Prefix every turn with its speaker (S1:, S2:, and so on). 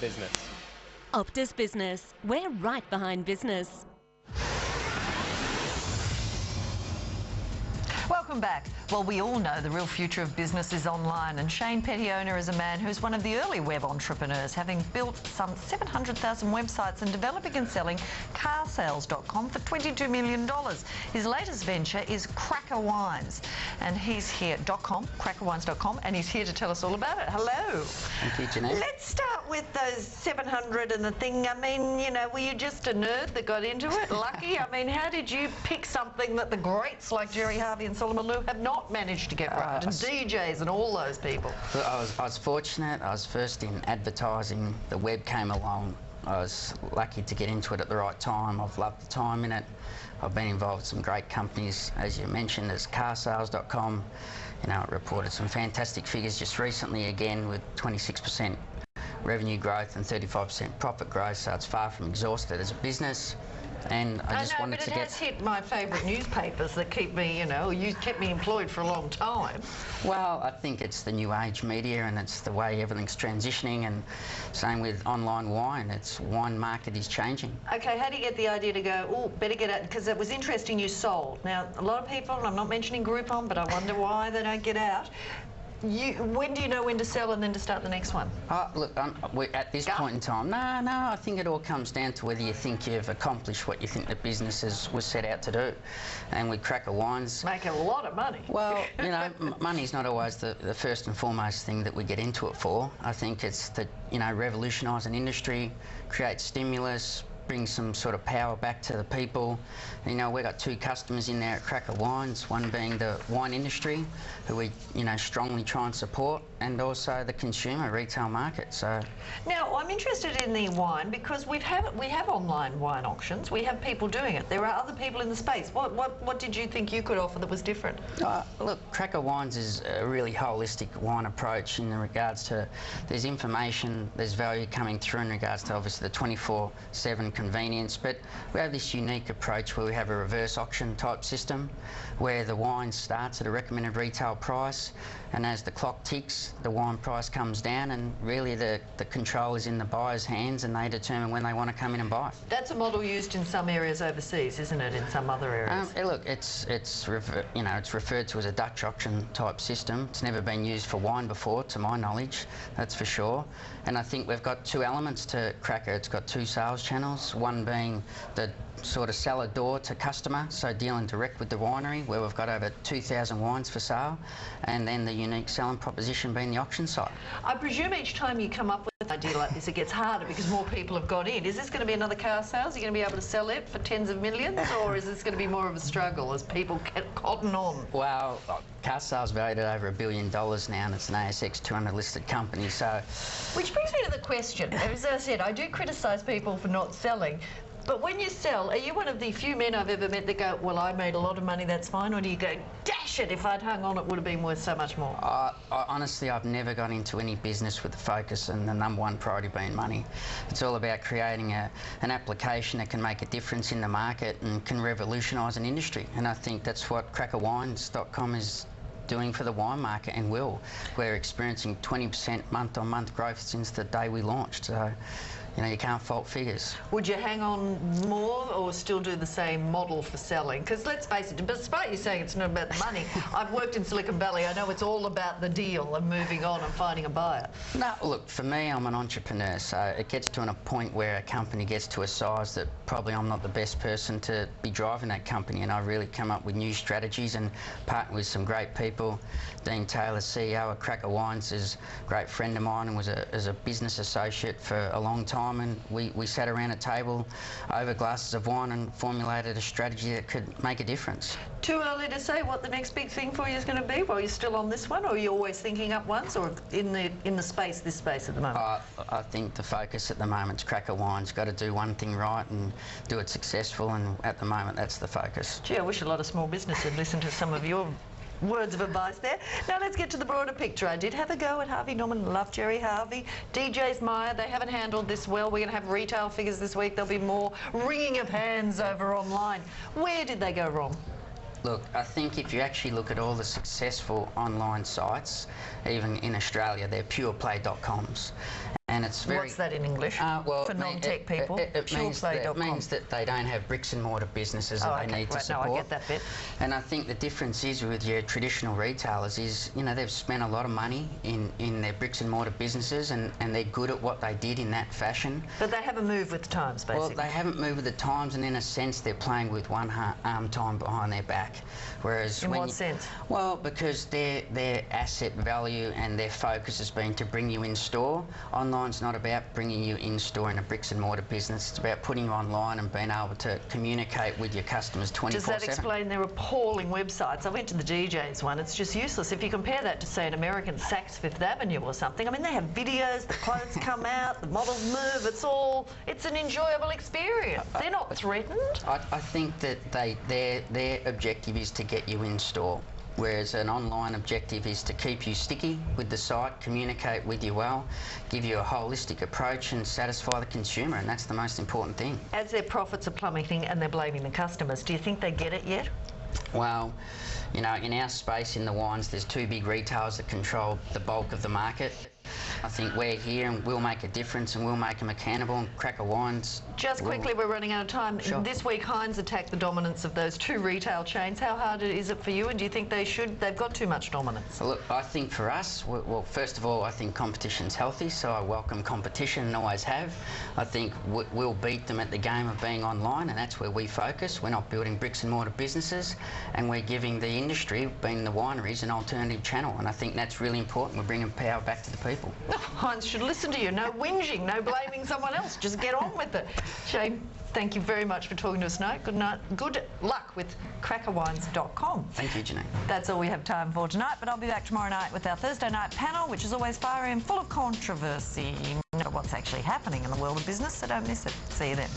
S1: business.
S2: Optus Business. We're right behind business.
S3: Welcome back. Well, we all know the real future of business is online, and Shane Pettiona is a man who's one of the early web entrepreneurs, having built some 700,000 websites and developing and selling carsales.com for $22 million. His latest venture is Cracka Wines, and he's here, .com, and he's here to tell us all about it. Hello.
S4: Thank you, Jeanette.
S3: Let's start with those 700 and the thing. I mean, you know, were you just a nerd that got into it? Lucky? I mean, how did you pick something that the greats like Jerry Harvey and Solomon Lew have not managed to get right, and DJs and all those people?
S4: Look, I was fortunate. I was first in advertising. The web came along. I was lucky to get into it at the right time. I've loved the time in it. I've been involved with some great companies, as you mentioned, as carsales.com. You know, it reported some fantastic figures just recently, again with 26% revenue growth and 35% profit growth. So it's far from exhausted as a business. And I just wanted to get...
S3: But it has hit my favourite newspapers that keep me, you know, you kept me employed for a long time.
S4: Well, I think it's the new age media, and it's the way everything's transitioning, and same with online wine. It's wine market is changing.
S3: Okay, how do you get the idea to go, oh, better get out, because it was interesting you sold. Now, a lot of people, and I'm not mentioning Groupon, but I wonder why they don't get out. When do you know when to sell and then to start the next one?
S4: Look, at this point in time, no, I think it all comes down to whether you think you've accomplished what you think the business was set out to do. And with Cracka Wines...
S3: Make a lot of money.
S4: Well, you know, money's not always the first and foremost thing that we get into it for. I think it's that, you know, revolutionise an industry, create stimulus, bring some sort of power back to the people. You know, we've got two customers in there at Cracka Wines, one being the wine industry, who we, you know, strongly try and support, and also the consumer retail market. So
S3: now I'm interested in the wine because we have online wine auctions. We have people doing it. There are other people in the space. What did you think you could offer that was different?
S4: Look, Cracka Wines is a really holistic wine approach in regards to there's information, there's value coming through in regards to obviously the 24/7 convenience, but we have this unique approach where we have a reverse auction type system where the wine starts at a recommended retail price, and as the clock ticks the wine price comes down, and really the control is in the buyer's hands, and they determine when they want to come in and buy.
S3: That's a model used in some areas overseas, isn't it, in some other areas?
S4: Look, it's referred to as a Dutch auction type system. It's never been used for wine before, to my knowledge, that's for sure. And I think we've got two elements to Cracka. It's got two sales channels, one being the sort of seller door to customer, so dealing direct with the winery, where we've got over 2,000 wines for sale, and then the unique selling proposition being the auction site.
S3: I presume each time you come up with an idea like this, it gets harder because more people have got in. Is this going to be another car sales? Are you going to be able to sell it for tens of millions, or is this going to be more of a struggle as people cotton on?
S4: Well, car sales valued at over $1 billion now, and it's an ASX 200 listed company, so...
S3: Which brings me to the question. As I said, I do criticise people for not selling. But when you sell, are you one of the few men I've ever met that go, well, I made a lot of money, that's fine, or do you go, dash it, if I'd hung on it would have been worth so much more?
S4: Honestly, I've never got into any business with the focus and the #1 priority being money. It's all about creating an application that can make a difference in the market and can revolutionise an industry, and I think that's what crackawines.com is doing for the wine market, and will. We're experiencing 20% month-on-month growth since the day we launched, so you know, you can't fault figures.
S3: Would you hang on more or still do the same model for selling? Because let's face it, despite you saying it's not about the money, I've worked in Silicon Valley, I know it's all about the deal and moving on and finding a buyer.
S4: No, look, for me, I'm an entrepreneur, so it gets to a point where a company gets to a size that probably I'm not the best person to be driving that company, and I really come up with new strategies and partner with some great people. Dean Taylor, CEO of Cracka Wines, is a great friend of mine and was a business associate for a long time, and we sat around a table over glasses of wine and formulated a strategy that could make a difference.
S3: Too early to say what the next big thing for you is going to be while you're still on this one, or are you always thinking up once, or in the space, this space at the moment?
S4: I think the focus at the moment is Cracka Wines. Got to do one thing right and do it successful, and at the moment that's the focus.
S3: Gee, I wish a lot of small business would listen to some of your words of advice there. Now let's get to the broader picture. I did have a go at Harvey Norman, love Jerry Harvey. DJ's Maya, they haven't handled this well. We're going to have retail figures this week. There'll be more wringing of hands over online. Where did they go wrong?
S4: Look, I think if you actually look at all the successful online sites, even in Australia, they're pureplay.coms. and it's very...
S3: What's that in English
S4: well,
S3: for non-tech people?
S4: It means that they don't have bricks and mortar businesses that they need to support.
S3: No, I get that bit.
S4: And I think the difference is with your traditional retailers is, you know, they've spent a lot of money in their bricks and mortar businesses, and they're good at what they did in that fashion.
S3: But they haven't moved with the times, basically.
S4: Well, they haven't moved with the times, and in a sense they're playing with one arm tied behind their back. Whereas
S3: in what sense?
S4: Well, because their asset value and their focus has been to bring you in store. Online's not about bringing you in store in a bricks and mortar business. It's about putting you online and being able to communicate with your customers 24/7.
S3: Does that explain their appalling websites? I went to the DJ's one. It's just useless. If you compare that to, say, an American Saks Fifth Avenue or something, I mean, they have videos, the clothes come out, the models move. It's an enjoyable experience. They're not threatened.
S4: I think that their objective is to get you in store, whereas an online objective is to keep you sticky with the site, communicate with you well, give you a holistic approach and satisfy the consumer, and that's the most important thing.
S3: As their profits are plummeting and they're blaming the customers, do you think they get it yet?
S4: Well, you know, in our space in the wines, there's two big retailers that control the bulk of the market. I think we're here and we'll make a difference, and we'll make them accountable, and Cracka Wines...
S3: Just quickly, we're running out of time.
S4: Sure.
S3: This week, Heinz attacked the dominance of those two retail chains. How hard is it for you, and do you think they've got too much dominance?
S4: Well, look, I think for us, well, first of all, I think competition's healthy, so I welcome competition and always have. I think we'll beat them at the game of being online, and that's where we focus. We're not building bricks and mortar businesses, and we're giving the industry, being the wineries, an alternative channel, and I think that's really important. We're bringing power back to the people.
S3: Heinz should listen to you. No whinging, no blaming someone else. Just get on with it. Shane, thank you very much for talking to us tonight. Good night. Good luck with crackawines.com.
S4: Thank you, Janine.
S3: That's all we have time for tonight, but I'll be back tomorrow night with our Thursday night panel, which is always fiery and full of controversy. You know what's actually happening in the world of business, so don't miss it. See you then.